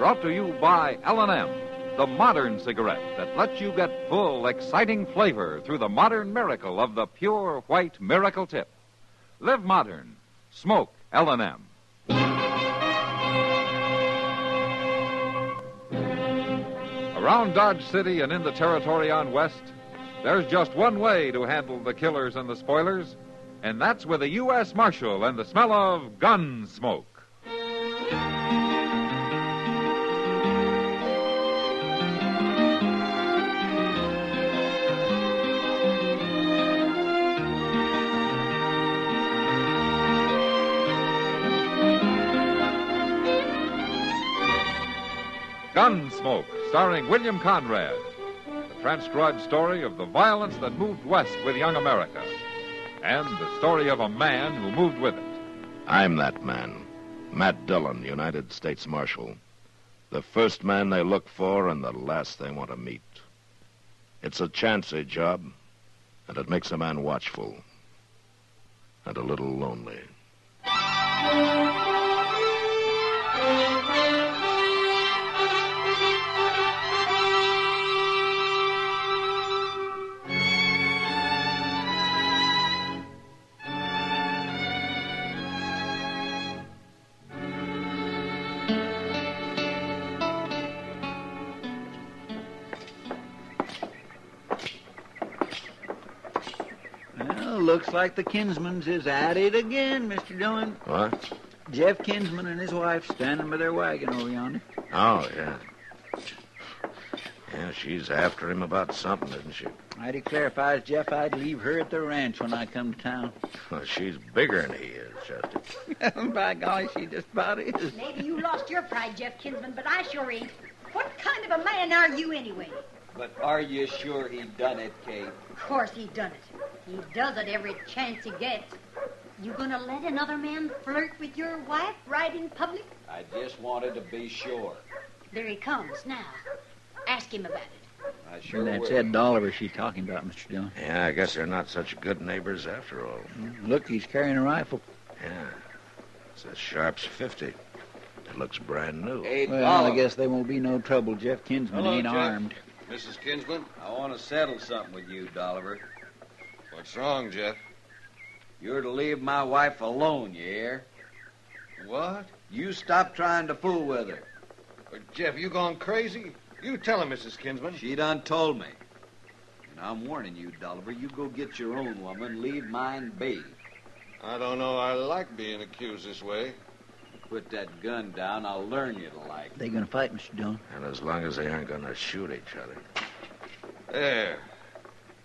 Brought to you by L&M, the modern cigarette that lets you get full, exciting flavor through the modern miracle of the pure white miracle tip. Live modern. Smoke L&M. Around Dodge City and in the territory on West, there's just one way to handle the killers and the spoilers, and that's with a U.S. Marshal and the smell of Gunsmoke. Gunsmoke, starring William Conrad. The transcribed story of the violence that moved west with young America. And the story of a man who moved with it. I'm that man, Matt Dillon, United States Marshal. The first man they look for and the last they want to meet. It's a chancy job, and it makes a man watchful and a little lonely. Looks like the Kinsmans is at it again, Mr. Dillon. What? Jeff Kinsman and his wife standing by their wagon over yonder. Oh, yeah. Yeah, she's after him about something, isn't she? I declare if I was Jeff, I'd leave her at the ranch when I come to town. Well, she's bigger than he is, Chester. By golly, she just about is. Maybe you lost your pride, Jeff Kinsman, but I sure ain't. What kind of a man are you anyway? But are you sure he done it, Kate? Of course he done it. He does it every chance he gets. You gonna let another man flirt with your wife right in public? I just wanted to be sure. There he comes now. Ask him about it. I sure That's will. Ed Dolliver she's talking about, Mr. Dillon. Yeah, I guess they're not such good neighbors after all. Look, he's carrying a rifle. Yeah. It's a Sharps 50. It looks brand new. Hey, Well, Dolliver. I guess there won't be no trouble. Jeff Kinsman Hello, ain't Jeff. armed. Mrs. Kinsman? I want to settle something with you, Dolliver. What's wrong, Jeff? You're to leave my wife alone, you hear? What? You stop trying to fool with her. Jeff, you gone crazy? You tell her, Mrs. Kinsman. She done told me. And I'm warning you, Dolliver, you go get your own woman, leave mine be. I don't know I like being accused this way. Put that gun down, I'll learn you to like. They gonna fight, Mr. Dillon? And as long as they aren't going to shoot each other. There.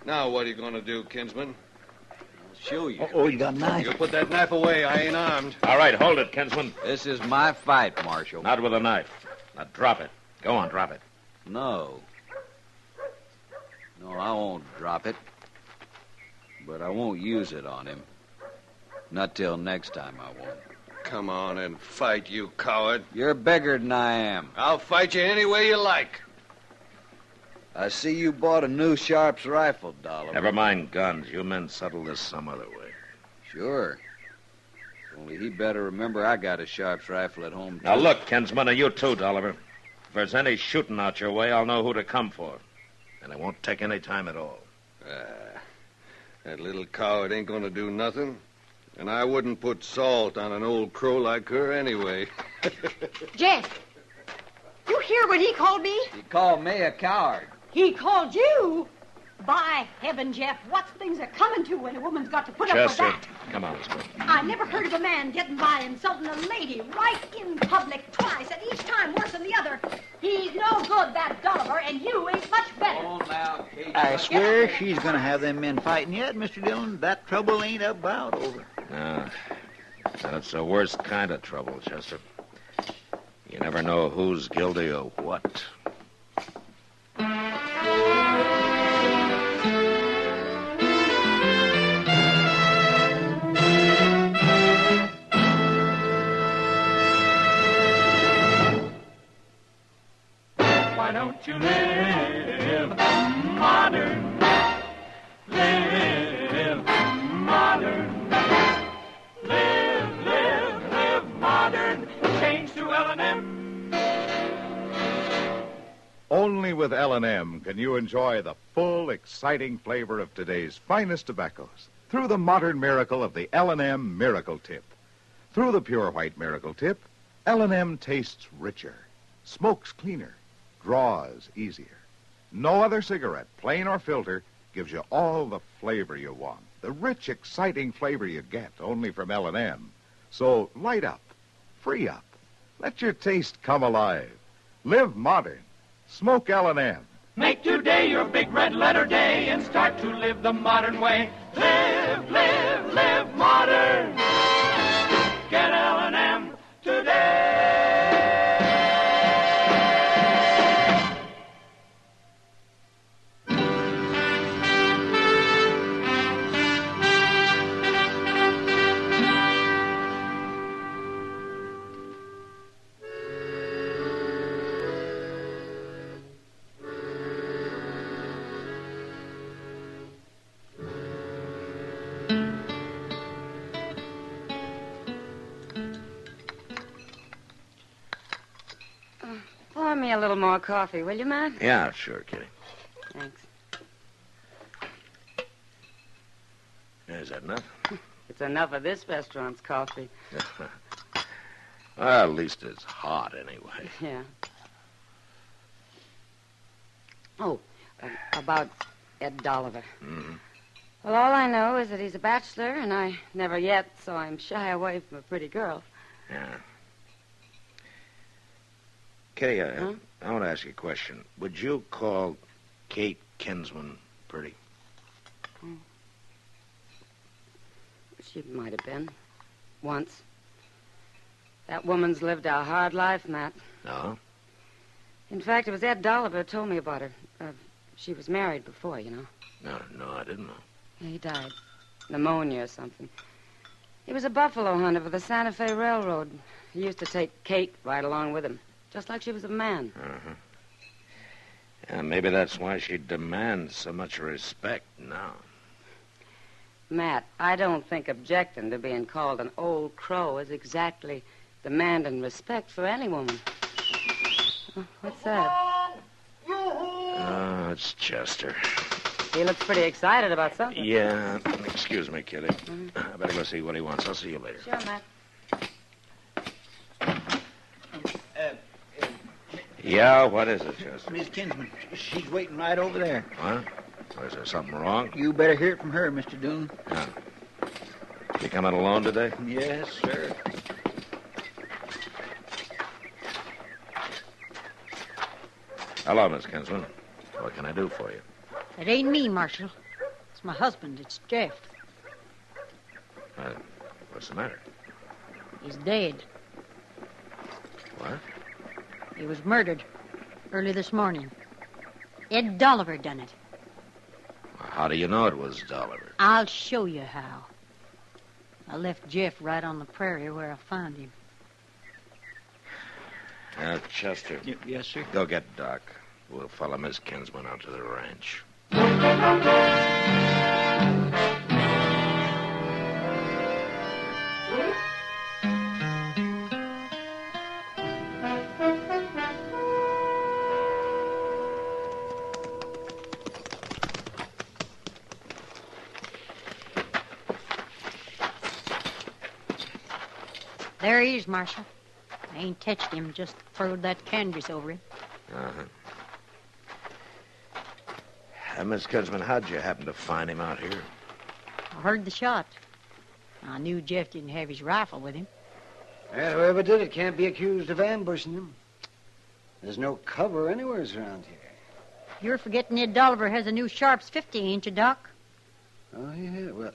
Now what are you going to do, Kinsman? I'll show you. Oh, you got a knife. You put that knife away. I ain't armed. All right, hold it, Kinsman. This is my fight, Marshal. Not with a knife. Now drop it. Go on, drop it. No. No, I won't drop it. But I won't use it on him. Not till next time I won't. Come on and fight, you coward. You're bigger than I am. I'll fight you any way you like. I see you bought a new Sharps rifle, Dolliver. Never mind guns. You men settle this some other way. Sure. Only he better remember I got a Sharps rifle at home, too. Now look, Kinsman, and you too, Dolliver. If there's any shooting out your way, I'll know who to come for. And it won't take any time at all. That little coward ain't going to do nothing. And I wouldn't put salt on an old crow like her anyway. Jeff, you hear what he called me? He called me a coward. He called you? By heaven, Jeff, what things are coming to when a woman's got to put up with Chester, that? come on, let's go. I never heard of a man getting by insulting a lady right in public twice, and each time worse than the other. He's no good, that Dolliver, and you ain't much better. Oh, now, Kate. I swear she's gonna have them men fighting yet, Mr. Dillon. That trouble ain't about over. No, that's the worst kind of trouble, Chester. You never know who's guilty of what. Why don't you live modern? Live modern. Live modern. Change to L&M. Only with L&M can you enjoy the full, exciting flavor of today's finest tobaccos through the modern miracle of the L&M Miracle Tip. Through the pure white Miracle Tip, L&M tastes richer, smokes cleaner, draws easier. No other cigarette, plain or filter, gives you all the flavor you want. The rich, exciting flavor you get only from L&M. So light up, free up, let your taste come alive. Live modern. Smoke L&M. Make today your big red letter day and start to live the modern way. Live, live, live modern. Get L&M today. Pour me a little more coffee, will you, Matt? Yeah, sure, Kitty. Thanks. Is that enough? It's enough of this restaurant's coffee. Well, at least it's hot anyway. Yeah. Oh, about Ed Dolliver. Mm-hmm. Well, all I know is that he's a bachelor, and I never yet saw him shy away from a pretty girl. Yeah. Kitty, Huh? I want to ask you a question. Would you call Kate Kinsman pretty? She might have been. Once. That woman's lived a hard life, Matt. No? In fact, it was Ed Dolliver who told me about her. She was married before, you know. No, I didn't know. Yeah, he died. Pneumonia or something. He was a buffalo hunter for the Santa Fe Railroad. He used to take Kate right along with him, just like she was a man. Uh-huh. Yeah, maybe that's why she demands so much respect now. Matt, I don't think objecting to being called an old crow is exactly demanding respect for any woman. Oh, what's that? Oh, it's Chester. He looks pretty excited about something. Yeah, excuse me, Kitty. I better go see what he wants. I'll see you later. Sure, Matt. Yeah, what is it, Chester? Miss Kinsman, she's waiting right over there. What? Oh, is there something wrong? You better hear it from her, Mr. Dillon. Yeah. You coming alone today? Yes, sir. Hello, Miss Kinsman. What can I do for you? It ain't me, Marshal. It's my husband. It's Jeff. What's the matter? He's dead. What? He was murdered early this morning. Ed Dolliver done it. How do you know it was Dolliver? I'll show you how. I left Jeff right on the prairie where I found him. Chester. Yes, sir. Go get Doc. We'll follow Miss Kinsman out to the ranch. There he is, Marshal. I ain't touched him, just throwed that canvas over him. Uh-huh. Miss Kinsman, how'd you happen to find him out here? I heard the shot. I knew Jeff didn't have his rifle with him. Well, whoever did it can't be accused of ambushing him. There's no cover anywhere around here. You're forgetting Ed Dolliver has a new Sharps 50, ain't you, Doc? Oh, yeah. Well,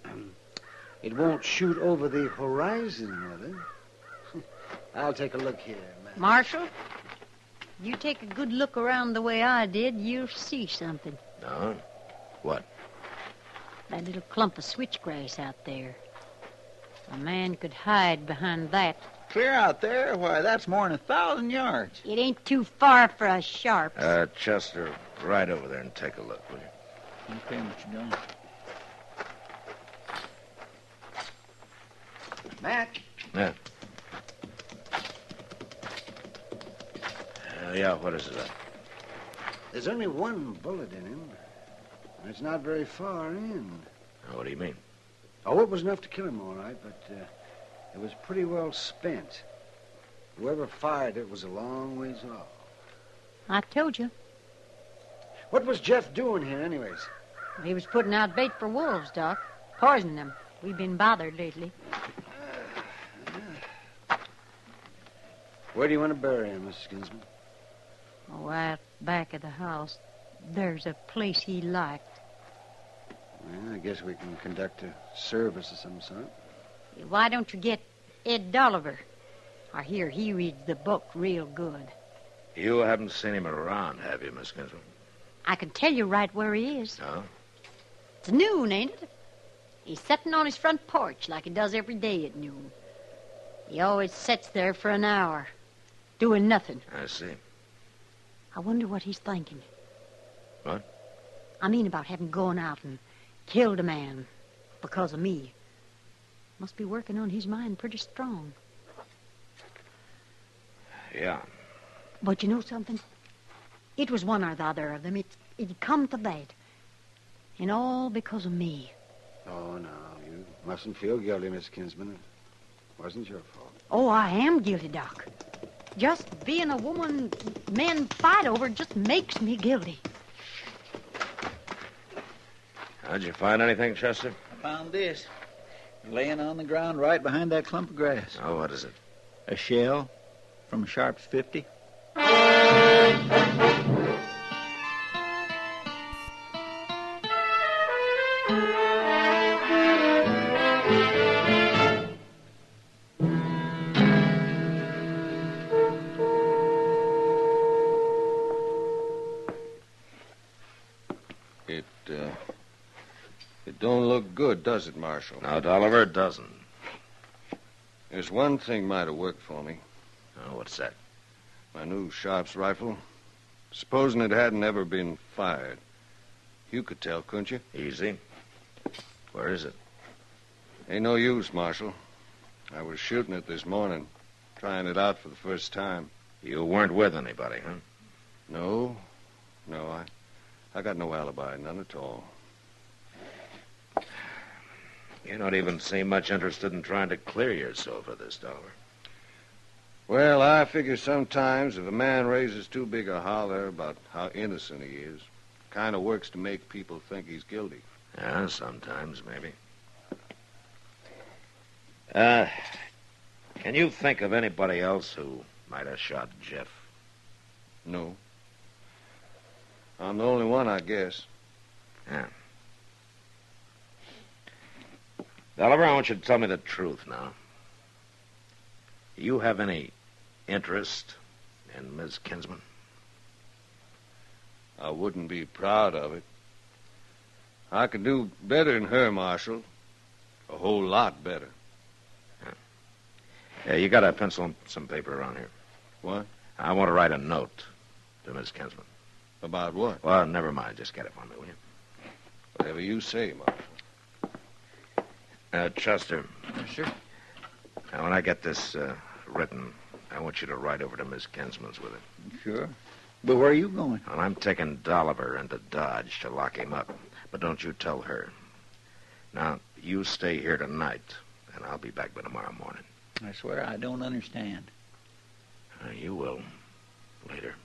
it won't shoot over the horizon, Mother. I'll take a look here, man. Marshal, you take a good look around the way I did, you'll see something. No? What? That little clump of switchgrass out there. A man could hide behind that. Clear out there? Why, that's more than 1,000 yards. It ain't too far for a Sharps. Chester, right over there and take a look, will you? Okay, Mr. Dillon. Matt. Yeah. Yeah, what is it? There's only one bullet in him. And it's not very far in. What do you mean? Oh, it was enough to kill him, all right, but it was pretty well spent. Whoever fired it was a long ways off. I told you. What was Jeff doing here, anyways? He was putting out bait for wolves, Doc. Poisoning them. We've been bothered lately. Where do you want to bury him, Mrs. Kinsman? Oh, out back of the house. There's a place he liked. Well, I guess we can conduct a service of some sort. Why don't you get Ed Dolliver? I hear he reads the book real good. You haven't seen him around, have you, Miss Kinsman? I can tell you right where he is. Oh? It's noon, ain't it? He's sitting on his front porch like he does every day at noon. He always sits there for an hour, doing nothing. I see. I wonder what he's thinking. What? I mean about having gone out and killed a man because of me. Must be working on his mind pretty strong. Yeah. But you know something? It was one or the other of them. It come to that. And all because of me. Oh, no, you mustn't feel guilty, Miss Kinsman. It wasn't your fault. Oh, I am guilty, Doc. Just being a woman men fight over just makes me guilty. How'd you find anything, Chester? I found this. Laying on the ground right behind that clump of grass. Oh, what is it? A shell from a Sharp's 50. It don't look good, does it, Marshal? No, Dolliver, it doesn't. There's one thing might have worked for me. Oh, what's that? My new Sharp's rifle. Supposing it hadn't ever been fired. You could tell, couldn't you? Easy. Where is it? Ain't no use, Marshal. I was shooting it this morning, trying it out for the first time. You weren't with anybody, huh? No, I got no alibi, none at all. You don't even seem much interested in trying to clear yourself of this, Dolliver. Well, I figure sometimes if a man raises too big a holler about how innocent he is, kind of works to make people think he's guilty. Yeah, sometimes, maybe. Can you think of anybody else who might have shot Jeff? No. I'm the only one, I guess. Yeah. Dolliver, I want you to tell me the truth now. Do you have any interest in Miss Kinsman? I wouldn't be proud of it. I could do better than her, Marshal. A whole lot better. Yeah, you got a pencil and some paper around here. What? I want to write a note to Miss Kinsman. About what? Well, never mind. Just get it for me, will you? Whatever you say, Marshal. Chester. Sure. Now, when I get this written, I want you to ride over to Miss Kinsman's with it. Sure. But where are you going? Well, I'm taking Dolliver into Dodge to lock him up. But don't you tell her. Now, you stay here tonight, and I'll be back by tomorrow morning. I swear I don't understand. You will. Later.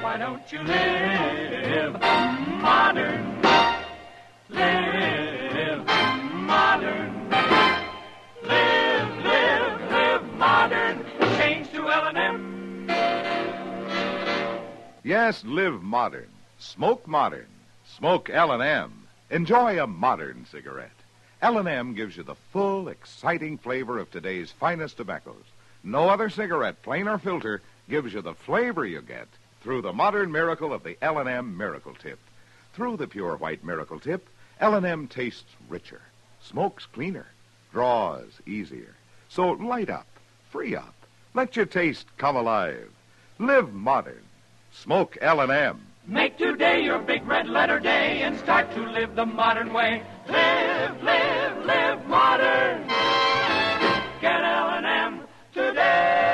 Why don't you live modern? Live modern. Live modern. Change to L&M. Yes, live modern. Smoke modern. Smoke L&M. Enjoy a modern cigarette. L&M gives you the full, exciting flavor of today's finest tobaccos. No other cigarette, plain or filter, gives you the flavor you get through the modern miracle of the L&M Miracle Tip. Through the pure white Miracle Tip, L&M tastes richer, smokes cleaner, draws easier. So light up, free up, Let your taste come alive. Live modern. Smoke L&M. Make today your big red letter day and start to live the modern way. Live, live, live modern. Get L&M today.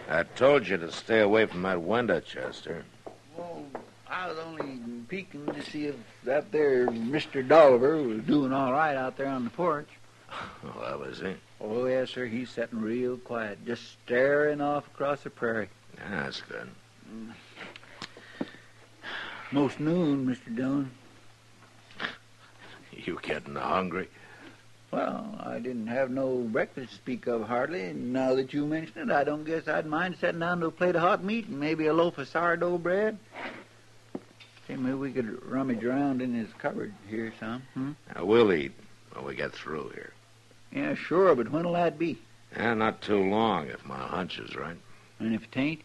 I told you to stay away from that window, Chester. Well, I was only peeking to see if that there Mr. Dolliver was doing all right out there on the porch. Oh, that was it. Oh, yes, sir. He's sitting real quiet, just staring off across the prairie. Yeah, that's good. Most noon, Mr. Dillon. You getting hungry? Well, I didn't have no breakfast to speak of hardly, and now that you mention it, I don't guess I'd mind sitting down to a plate of hot meat and maybe a loaf of sourdough bread. Say, maybe we could rummage around in his cupboard here some. Now, we'll eat when we get through here. Yeah, sure, but when'll that be? Yeah, not too long, if my hunch is right. And if it ain't?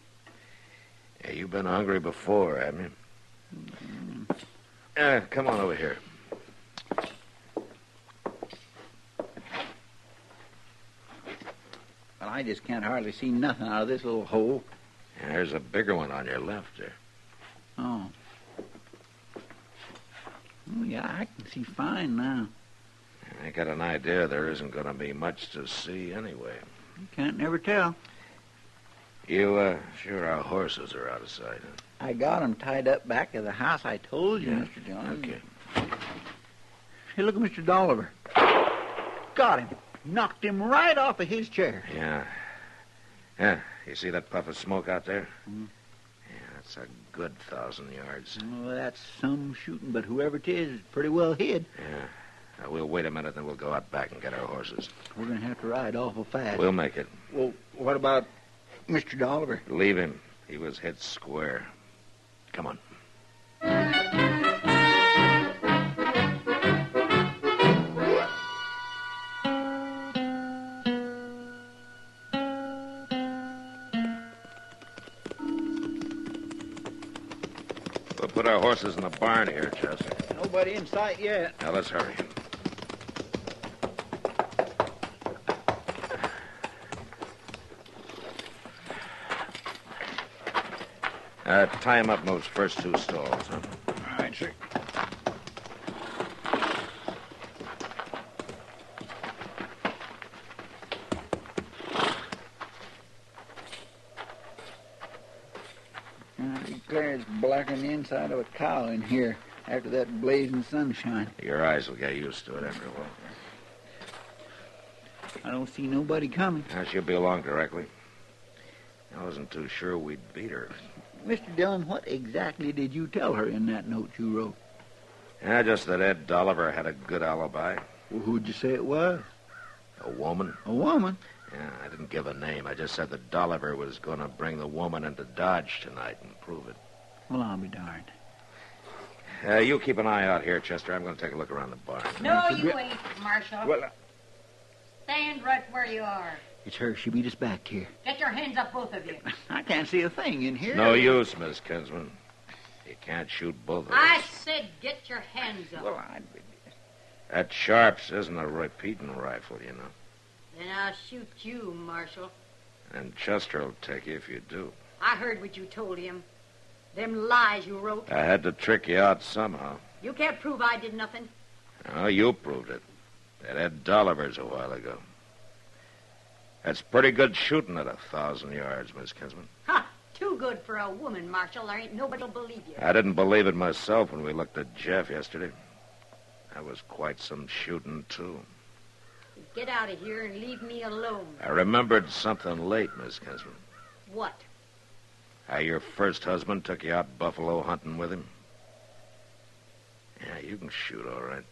Yeah, you've been hungry before, haven't you? Come on over here. Well, I just can't hardly see nothing out of this little hole. Yeah, there's a bigger one on your left there. Oh. Oh, yeah, I can see fine now. I got an idea there isn't going to be much to see anyway. You can't never tell. You, sure our horses are out of sight, huh? I got 'em tied up back of the house, I told you, Yeah. Mr. Dillon. Okay. Hey, look at Mr. Dolliver. Got him. Knocked him right off of his chair. Yeah. Yeah, you see that puff of smoke out there? Mm. Yeah, that's a good 1,000 yards. Oh, that's some shooting, but whoever it is pretty well hid. Yeah. Now, we'll wait a minute, then we'll go out back and get our horses. We're going to have to ride awful fast. We'll make it. Well, what about Mr. Dolliver? Leave him. He was hit square. Come on. We'll put our horses in the barn here, Chester. Nobody in sight yet. Now, let's hurry. Tie him up in those first two stalls, huh? All right, sir. I declare it's blacker than the inside of a cow in here after that blazing sunshine. Your eyes will get used to it after a while. I don't see nobody coming. Now, she'll be along directly. I wasn't too sure we'd beat her. Mr. Dillon, what exactly did you tell her in that note you wrote? Yeah, just that Ed Dolliver had a good alibi. Well, who'd you say it was? A woman. A woman? Yeah, I didn't give a name. I just said that Dolliver was going to bring the woman into Dodge tonight and prove it. Well, I'll be darned. You keep an eye out here, Chester. I'm going to take a look around the barn. No, you ain't, Marshal. Well, Stand right where you are. it's her. She beat us back here. Get your hands up, both of you. I can't see a thing in here. No use, Miss Kinsman. You can't shoot both of us. I said get your hands up. Well, That Sharps isn't a repeating rifle, you know. Then I'll shoot you, Marshal. And Chester will take you if you do. I heard what you told him. Them lies you wrote. I had to trick you out somehow. You can't prove I did nothing. Oh, you proved it. That Ed Dolliver's a while ago. That's pretty good shooting at 1,000 yards, Miss Kinsman. Ha! Too good for a woman, Marshal. There ain't nobody'll believe you. I didn't believe it myself when we looked at Jeff yesterday. That was quite some shooting, too. Get out of here and leave me alone. I remembered something late, Miss Kinsman. What? How your first husband took you out buffalo hunting with him. Yeah, you can shoot all right.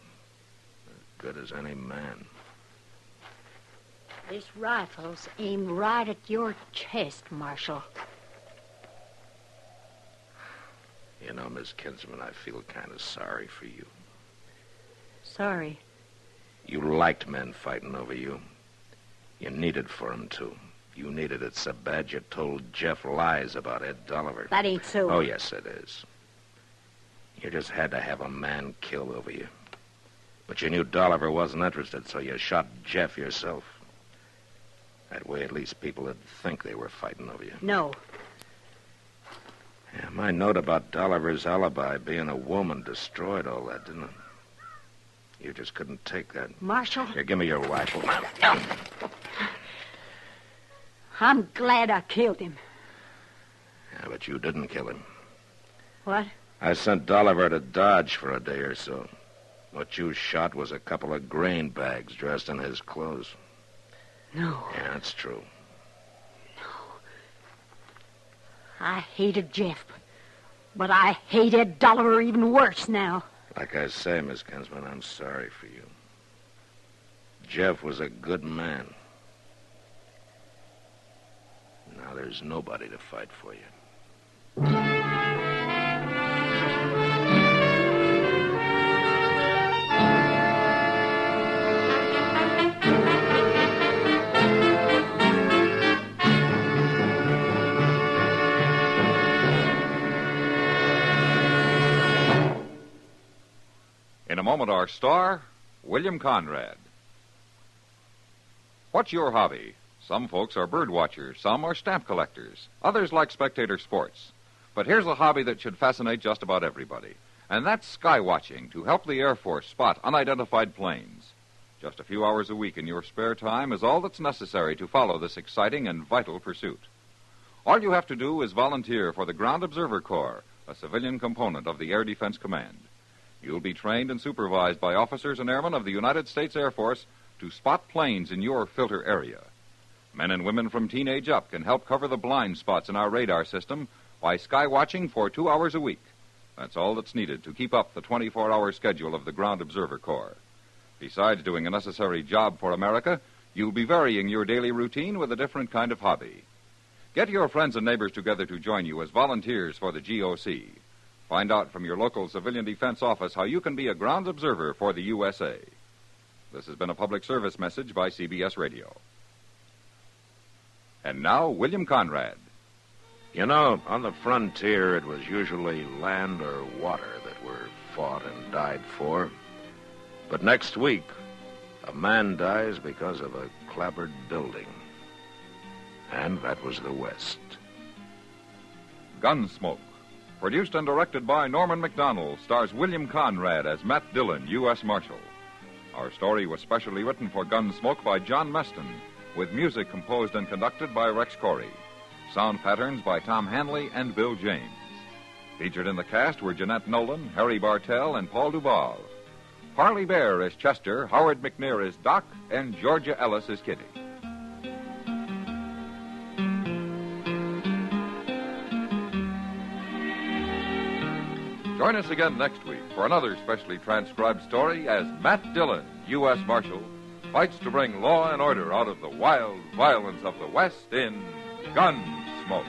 As good as any man. This rifle's aimed right at your chest, Marshal. You know, Miss Kinsman, I feel kind of sorry for you. Sorry. You liked men fighting over you. You needed for 'em to. You needed it so bad you told Jeff lies about Ed Dolliver. That ain't so. Oh, yes, it is. You just had to have a man killed over you. But you knew Dolliver wasn't interested, so you shot Jeff yourself. That way, at least, people would think they were fighting over you. No. Yeah, my note about Dolliver's alibi being a woman destroyed all that, didn't it? You just couldn't take that. Marshal? Here, give me your rifle. I'm glad I killed him. Yeah, but you didn't kill him. What? I sent Dolliver to Dodge for a day or so. What you shot was a couple of grain bags dressed in his clothes. No. Yeah, that's true. I hated Jeff, but I hated Dolliver even worse now. Like I say, Miss Kinsman, I'm sorry for you. Jeff was a good man. Now there's nobody to fight for you. In a moment, our star, William Conrad. What's your hobby? Some folks are bird watchers, some are stamp collectors, others like spectator sports. But here's a hobby that should fascinate just about everybody, and that's sky watching to help the Air Force spot unidentified planes. Just a few hours a week in your spare time is all that's necessary to follow this exciting and vital pursuit. All you have to do is volunteer for the Ground Observer Corps, a civilian component of the Air Defense Command. You'll be trained and supervised by officers and airmen of the United States Air Force to spot planes in your filter area. Men and women from teenage up can help cover the blind spots in our radar system by sky watching for 2 hours a week. That's all that's needed to keep up the 24-hour schedule of the Ground Observer Corps. Besides doing a necessary job for America, you'll be varying your daily routine with a different kind of hobby. Get your friends and neighbors together to join you as volunteers for the GOC. Find out from your local civilian defense office how you can be a ground observer for the USA. This has been a public service message by CBS Radio. And now, William Conrad. You know, on the frontier, it was usually land or water that were fought and died for. But next week, a man dies because of a clapboard building. And that was the West. Gunsmoke. Produced and directed by Norman Macdonnell, stars William Conrad as Matt Dillon, U.S. Marshal. Our story was specially written for Gunsmoke by John Meston, with music composed and conducted by Rex Corey. Sound patterns by Tom Hanley and Bill James. Featured in the cast were Jeanette Nolan, Harry Bartell, and Paul Duvall. Parley Baer is Chester, Howard McNear is Doc, and Georgia Ellis is Kitty. Join us again next week for another specially transcribed story as Matt Dillon, U.S. Marshal, fights to bring law and order out of the wild violence of the West in Gunsmoke.